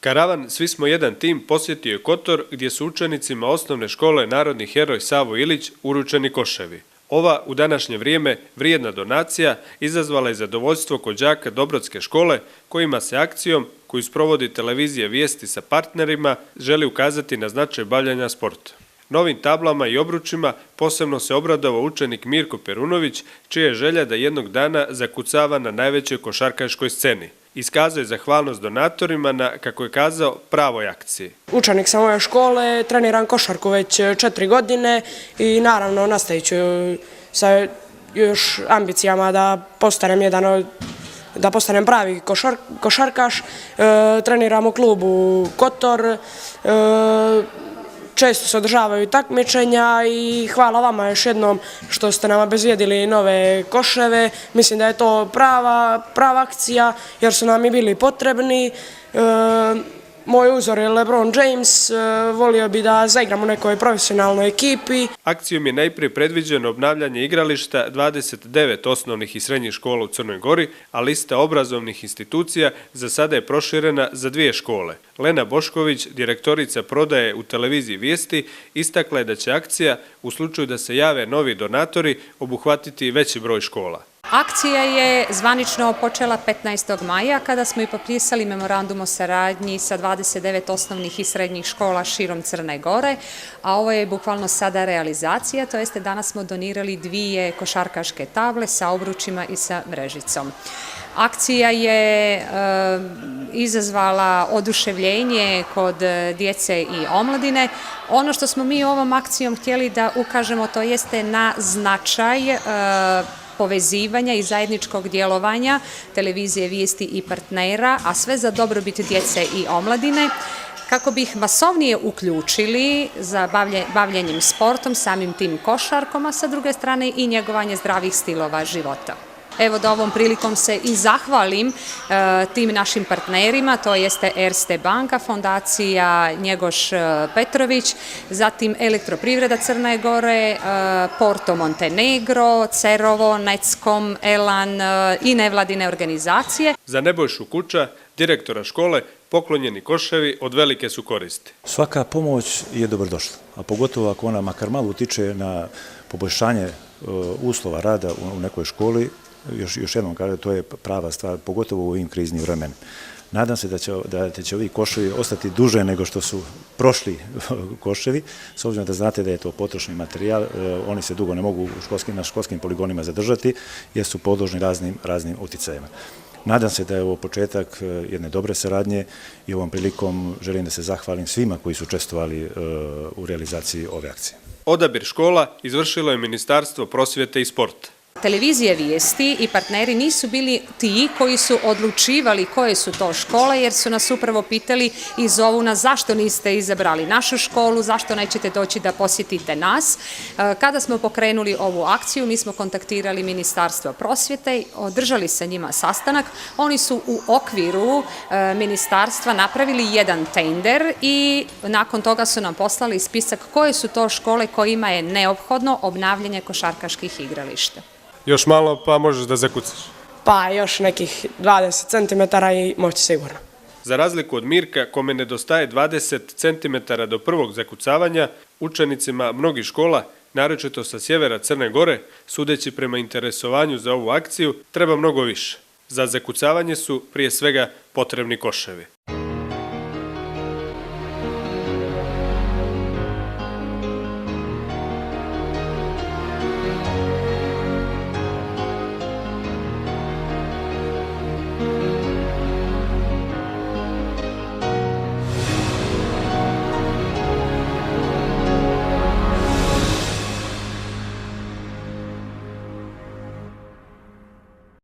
Karavan Svi smo jedan tim posjetio je Kotor gdje su učenicima osnovne škole Narodni heroj Savo Ilić uručeni koševi. Ova u današnje vrijeme vrijedna donacija izazvala je zadovoljstvo kod đaka Dobrotske škole kojima se akcijom koju sprovodi televizija Vijesti sa partnerima želi ukazati na značaj bavljenja sporta. Novim tablama i obručima posebno se obradovao učenik Mirko Perunović, čija je želja da jednog dana zakucava na najvećoj košarkaškoj sceni. Iskazao je zahvalnost donatorima na, kako je kazao, pravoj akciji. Učenik sam ove škole, treniram košarku već 4 godine i naravno nastavit ću sa još ambicijama da postanem pravi košarkaš. Treniram u klubu Kotor, često se održavaju takmičenja i hvala vama još jednom što ste nam obezbijedili nove koševe. Mislim da je to prava akcija jer su nam i bili potrebni. Moj uzor je LeBron James, volio bi da zaigram u nekoj profesionalnoj ekipi. Akcijom je najprije predviđeno obnavljanje igrališta 29 osnovnih i srednjih škola u Crnoj Gori, a lista obrazovnih institucija za sada je proširena za 2 škole. Lena Bošković, direktorica prodaje u televiziji Vijesti, istakla je da će akcija, u slučaju da se jave novi donatori, obuhvatiti veći broj škola. Akcija je zvanično počela 15. maja kada smo i potpisali memorandum o saradnji sa 29 osnovnih i srednjih škola širom Crne Gore, a ovo je bukvalno sada realizacija, to jeste danas smo donirali 2 košarkaške table sa obručima i sa mrežicom. Akcija je izazvala oduševljenje kod djece i omladine. Ono što smo mi ovom akcijom htjeli da ukažemo to jeste na značaj povezivanja i zajedničkog djelovanja televizije Vijesti i partnera, a sve za dobrobit djece i omladine, kako bi ih masovnije uključili za bavljenjem sportom, samim tim košarkom, a sa druge strane i njegovanje zdravih stilova života. Evo da ovom prilikom se i zahvalim tim našim partnerima, to jeste Erste banka, fondacija Njegoš Petrović, zatim Elektroprivreda Crne Gore, Porto Montenegro, Cerovo, Neckom, Elan i nevladine organizacije. Za Nebojšu Kuča, direktora škole, poklonjeni koševi od velike su koristi. Svaka pomoć je dobrodošla, a pogotovo ako ona makar malo utiče na poboljšanje uslova rada u nekoj školi. Još jednom kažem, to je prava stvar, pogotovo u ovim kriznim vremenima. Nadam se da će ovi koševi ostati duže nego što su prošli koševi, s obzirom da znate da je to potrošni materijal, oni se dugo ne mogu na školskim poligonima zadržati jer su podložni raznim uticajima. Nadam se da je ovo početak jedne dobre saradnje i ovom prilikom želim da se zahvalim svima koji su učestvovali u realizaciji ove akcije. Odabir škola izvršilo je Ministarstvo prosvjete i sporta. Televizija Vijesti i partneri nisu bili ti koji su odlučivali koje su to škole, jer su nas upravo pitali i zovu nas zašto niste izabrali našu školu, zašto nećete doći da posjetite nas. Kada smo pokrenuli ovu akciju, mi smo kontaktirali Ministarstvo prosvjete, održali sa njima sastanak. Oni su u okviru ministarstva napravili jedan tender i nakon toga su nam poslali spisak koje su to škole kojima je neophodno obnavljanje košarkaških igrališta. Još malo pa možeš da zakucaš. Pa još nekih 20 cm i moći sigurno. Za razliku od Mirka, kome nedostaje 20 cm do prvog zakucavanja, učenicima mnogih škola, naročito sa sjevera Crne Gore, sudeći prema interesovanju za ovu akciju, treba mnogo više. Za zakucavanje su prije svega potrebni koševi.